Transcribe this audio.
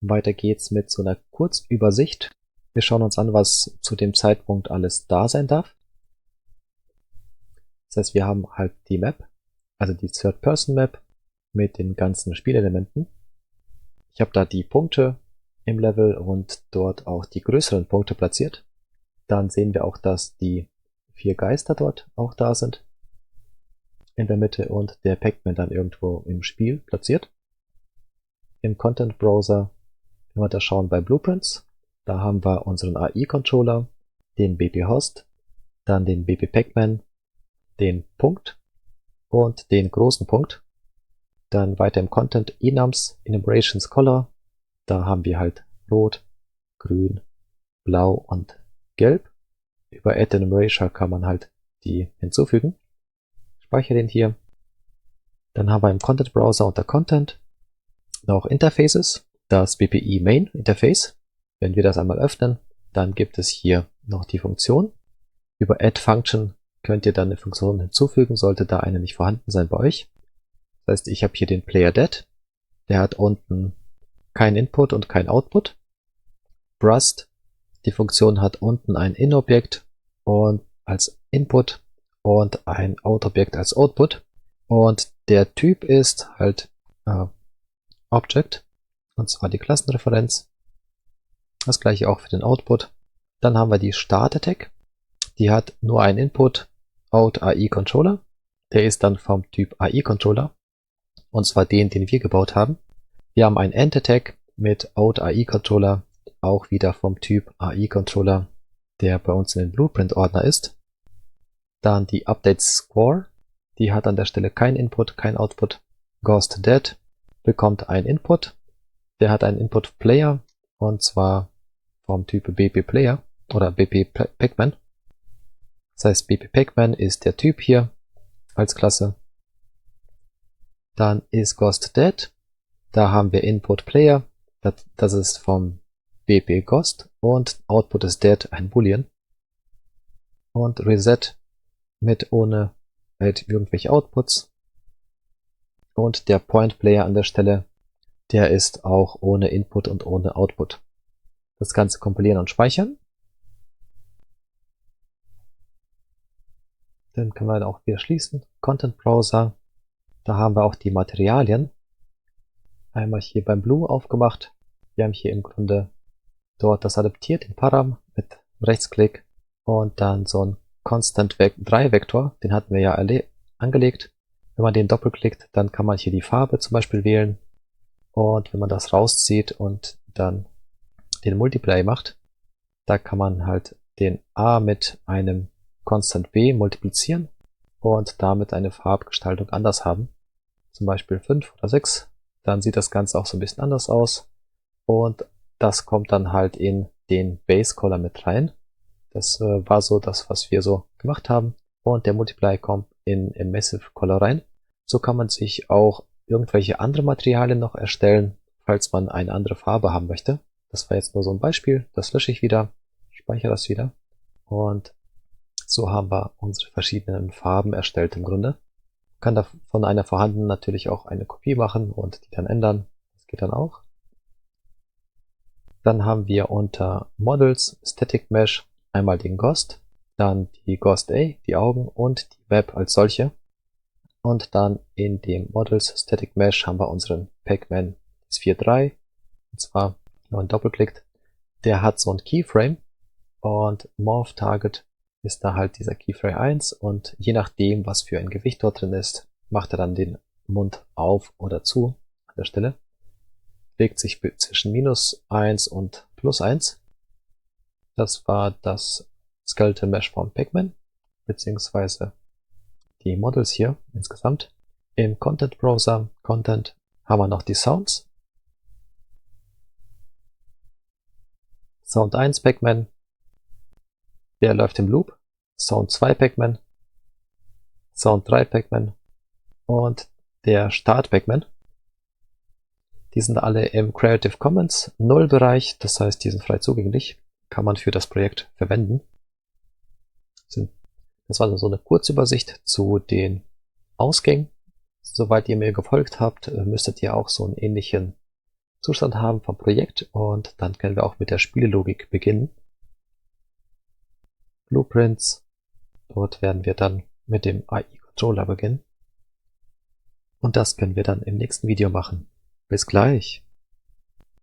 Weiter geht's mit so einer Kurzübersicht. Wir schauen uns an, was zu dem Zeitpunkt alles da sein darf. Das heißt, wir haben halt die Map, also die Third-Person-Map mit den ganzen Spielelementen. Ich habe da die Punkte im Level und dort auch die größeren Punkte platziert. Dann sehen wir auch, dass die 4 Geister dort auch da sind in der Mitte und der Pac-Man dann irgendwo im Spiel platziert. Im Content Browser, wenn wir da schauen bei Blueprints, da haben wir unseren AI-Controller, den BP-Host, dann den BP-Pac-Man, den Punkt und den großen Punkt. Dann weiter im Content Enums, Enumerations Color, da haben wir halt Rot, Grün, Blau und Gelb. Über Add Enumeration kann man halt die hinzufügen. Speichere den hier. Dann haben wir im Content Browser unter Content noch Interfaces, das BPI Main Interface. Wenn wir das einmal öffnen, dann gibt es hier noch die Funktion. Über Add Function könnt ihr dann eine Funktion hinzufügen, sollte da eine nicht vorhanden sein bei euch. Das heißt, ich habe hier den Player Dead. Der hat unten kein Input und kein Output. Brust, die Funktion hat unten ein In-Objekt und als Input und ein Out-Objekt als Output. Und der Typ ist halt Object, und zwar die Klassenreferenz. Das gleiche auch für den Output. Dann haben wir die Start-Attack. Die hat nur einen Input, Out AI Controller. Der ist dann vom Typ AI Controller. Und zwar den wir gebaut haben. Wir haben einen End-Attack mit Out AI Controller, auch wieder vom Typ AI Controller, der bei uns in den Blueprint-Ordner ist. Dann die Update Score, die hat an der Stelle kein Input, kein Output. Ghost Dead bekommt einen Input, der hat einen Input Player und zwar vom Typ BP Player oder BP Pac-Man. Das heißt, BP Pac-Man ist der Typ hier als Klasse. Dann ist Ghost Dead, da haben wir Input Player, das ist vom BP Ghost und Output ist Dead, ein Boolean. Und Reset mit ohne halt irgendwelche Outputs. Und der Point Player an der Stelle, der ist auch ohne Input und ohne Output. Das Ganze kompilieren und speichern. Dann können wir auch wieder schließen. Content Browser, da haben wir auch die Materialien. Einmal hier beim Blue aufgemacht. Wir haben hier im Grunde dort das adaptiert, den Param mit Rechtsklick und dann so ein Constant 3 Vektor, den hatten wir ja angelegt. Wenn man den doppelklickt, dann kann man hier die Farbe zum Beispiel wählen. Und wenn man das rauszieht und dann den Multiply macht, da kann man halt den A mit einem Constant B multiplizieren und damit eine Farbgestaltung anders haben. Zum Beispiel 5 oder 6. Dann sieht das Ganze auch so ein bisschen anders aus. Und das kommt dann halt in den Base Color mit rein. Das war so das, was wir so gemacht haben. Und der Multiply kommt in Emissive Color rein. So kann man sich auch irgendwelche andere Materialien noch erstellen, falls man eine andere Farbe haben möchte. Das war jetzt nur so ein Beispiel. Das lösche ich wieder, speichere das wieder. Und so haben wir unsere verschiedenen Farben erstellt im Grunde. Man kann da von einer vorhandenen natürlich auch eine Kopie machen und die dann ändern. Das geht dann auch. Dann haben wir unter Models Static Mesh einmal den Ghost, dann die Ghost A, die Augen und die Web als solche. Und dann in dem Models Static Mesh haben wir unseren Pac-Man S43. Und zwar, wenn man doppelklickt, der hat so ein Keyframe und Morph Target ist da halt dieser Keyframe 1 und je nachdem, was für ein Gewicht dort drin ist, macht er dann den Mund auf oder zu an der Stelle. Bewegt sich zwischen -1 und +1. Das war das Skeleton Mesh von Pac-Man, beziehungsweise die Models hier insgesamt. Im Content Browser Content haben wir noch die Sounds. Sound 1 Pac-Man, der läuft im Loop. Sound 2 Pac-Man, Sound 3 Pac-Man und der Start Pac-Man. Die sind alle im Creative Commons 0 Bereich, das heißt, die sind frei zugänglich, kann man für das Projekt verwenden. Das war so eine Kurzübersicht zu den Ausgängen. Soweit ihr mir gefolgt habt, müsstet ihr auch so Zustand haben vom Projekt und dann können wir auch mit der Spielelogik beginnen. Blueprints. Dort werden wir dann mit dem AI-Controller beginnen. Und das können wir dann im nächsten Video machen. Bis gleich!